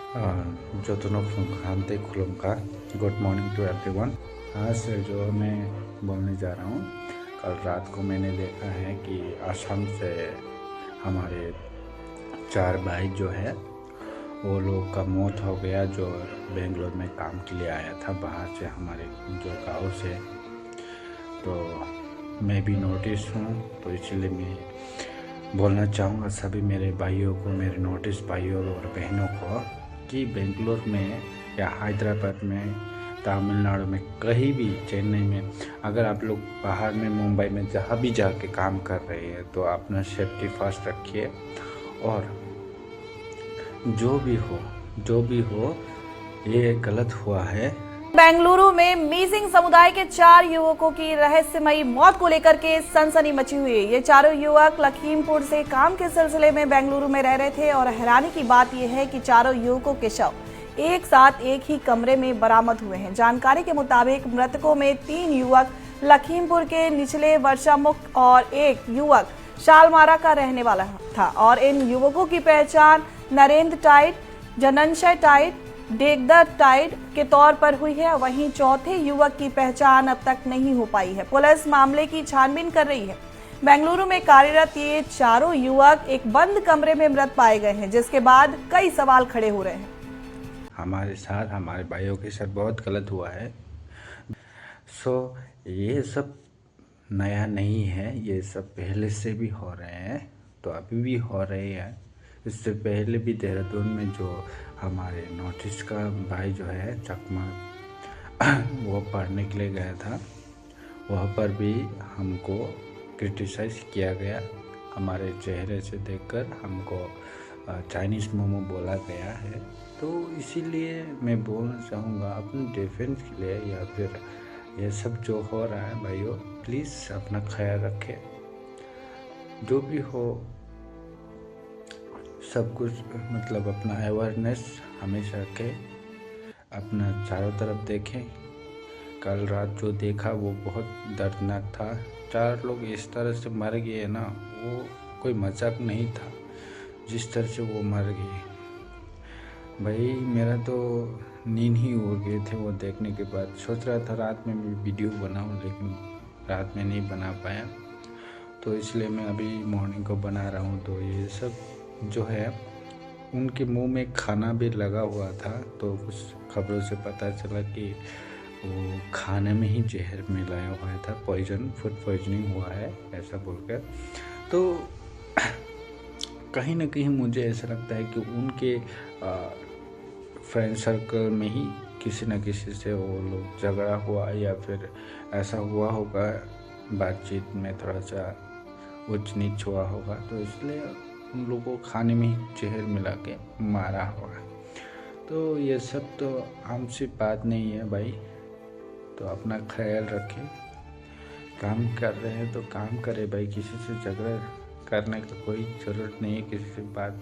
जोतनों खानते खुलम का good morning to everyone. आज से जो मैं बोलने जा रहा हूँ, कल रात को मैंने देखा है कि असम से हमारे 4 भाई जो है वो लोग का मौत हो गया, जो बेंगलोर में काम के लिए आया था बाहर से, हमारे जो गांव से। तो मैं भी नोटिस हूँ, तो इसलिए मैं बोलना चाहूँगा सभी मेरे भाइयों को, मेरे नोटिस भाइयों और बहनों को, कि बेंगलोर में या हैदराबाद में, तमिलनाडु में, कहीं भी, चेन्नई में, अगर आप लोग बाहर में, मुंबई में, जहाँ भी जाके काम कर रहे हैं, तो अपना सेफ्टी फर्स्ट रखिए। और जो भी हो ये गलत हुआ है। बेंगलुरु में मीसिंग समुदाय के 4 युवकों की रहस्यमयी मौत को लेकर के सनसनी मची हुई है। ये चारों युवक लखीमपुर से काम के सिलसिले में बेंगलुरु में रह रहे थे और हैरानी की बात यह है कि चारों युवकों के शव एक साथ एक ही कमरे में बरामद हुए हैं। जानकारी के मुताबिक मृतकों में 3 युवक लखीमपुर के निचले वर्षामुख और एक युवक शालमारा का रहने वाला था और इन युवकों की पहचान नरेंद्र टाइट, जननशय टाइट, डेगदर टाइड के तौर पर हुई है। वहीं चौथे युवक की पहचान अब तक नहीं हो पाई है। पुलिस मामले की छानबीन कर रही है। बेंगलुरु में कार्यरत ये चारों युवक एक बंद कमरे में मृत पाए गए हैं, जिसके बाद कई सवाल खड़े हो रहे हैं। हमारे साथ, हमारे भाइयों के साथ बहुत गलत हुआ है। ये सब नया नहीं है, ये सब पहले से भी हो रहे हैं, तो अभी भी हो रहे हैं। इससे पहले भी देहरादून में जो हमारे नॉर्थ का भाई जो है चकमा, वो पढ़ने के लिए गया था, वहाँ पर भी हमको क्रिटिसाइज किया गया। हमारे चेहरे से देखकर हमको चाइनीज़ मोमो बोला गया है। तो इसीलिए मैं बोलना चाहूँगा, अपने डिफेंस के लिए या फिर ये सब जो हो रहा है भाइयों, प्लीज़ अपना ख्याल रखें। जो भी हो, सब कुछ मतलब अपना अवेयरनेस हमेशा रखें, अपना चारों तरफ देखें। कल रात जो देखा वो बहुत दर्दनाक था। 4 लोग इस तरह से मर गए ना, वो कोई मजाक नहीं था जिस तरह से वो मर गए। भाई मेरा तो नींद ही उड़ गए थे वो देखने के बाद। सोच रहा था रात में मैं वीडियो बनाऊं, लेकिन रात में नहीं बना पाया, तो इसलिए मैं अभी मॉर्निंग को बना रहा हूं। तो ये सब जो है, उनके मुंह में खाना भी लगा हुआ था, तो कुछ खबरों से पता चला कि वो खाने में ही जहर मिलाया हुआ था, पॉइजन, फूड पॉइजनिंग हुआ है ऐसा बोलकर। तो कहीं ना कहीं मुझे ऐसा लगता है कि उनके फ्रेंड सर्कल में ही किसी न किसी से वो लोग झगड़ा हुआ, या फिर ऐसा हुआ होगा, बातचीत में थोड़ा सा ऊंच नीच हुआ होगा, तो इसलिए उन लोगों को खाने में ही जहर मिला के मारा होगा। तो ये सब तो आम सी बात नहीं है भाई। तो अपना ख्याल रखें, काम कर रहे हैं तो काम करें भाई, किसी से झगड़ा करने का कोई ज़रूरत नहीं है। किसी से बात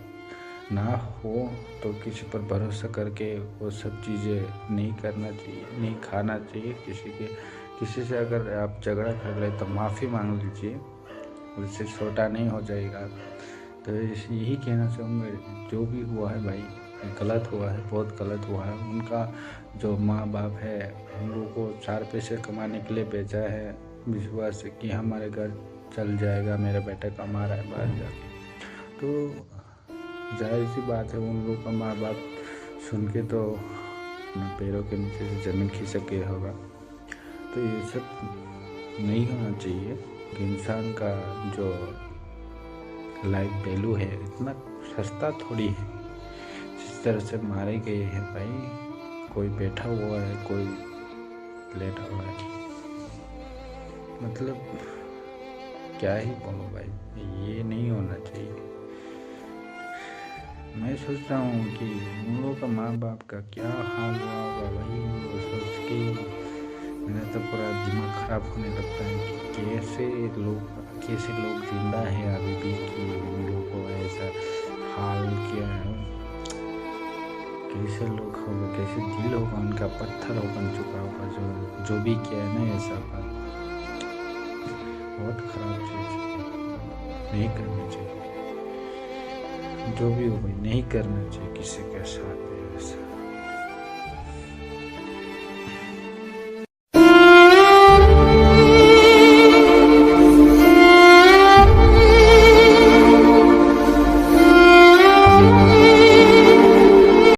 ना हो तो किसी पर भरोसा करके वो सब चीज़ें नहीं करना चाहिए, नहीं खाना चाहिए। किसी से अगर आप झगड़ा कर रहे तो माफ़ी मांग लीजिए, उससे छोटा नहीं हो जाएगा। तो यही कहना चाहूँगा, जो भी हुआ है भाई गलत हुआ है, बहुत गलत हुआ है। उनका जो माँ बाप है, हम लोगों को 4 पैसे कमाने के लिए भेजा है, विश्वास है कि हमारे घर चल जाएगा, मेरा बेटा कमा रहा है बाहर जाके। तो जाहिर सी बात है, उन लोगों का माँ बाप सुन के तो अपने पैरों के नीचे से ज़मीन खिसक गया होगा। तो ये सब नहीं होना चाहिए कि इंसान का जो लाइफ वैल्यू है इतना सस्ता थोड़ी है। जिस तरह से मारे गए हैं भाई, कोई बैठा हुआ है, कोई लेटा हुआ है, मतलब क्या ही बोलूं भाई, ये नहीं होना चाहिए। मैं सोच रहा हूँ कि उन लोगों का माँ बाप का क्या हाल हुआ होगा भाई, वो सोच के मेरा तो पूरा दिमाग खराब होने लगता है कि कैसे लोग जिंदा है अभी भी, कि उन लोगों को ऐसा हाल किया है। कैसे लोग होगा, कैसे दिल होगा उनका, पत्थर हो बन चुका होगा जो भी किया है ना, ऐसा बात बहुत खराब चीज़ नहीं करनी चाहिए। जो भी हो भाई, नहीं करना चाहिए किसी के साथ। से।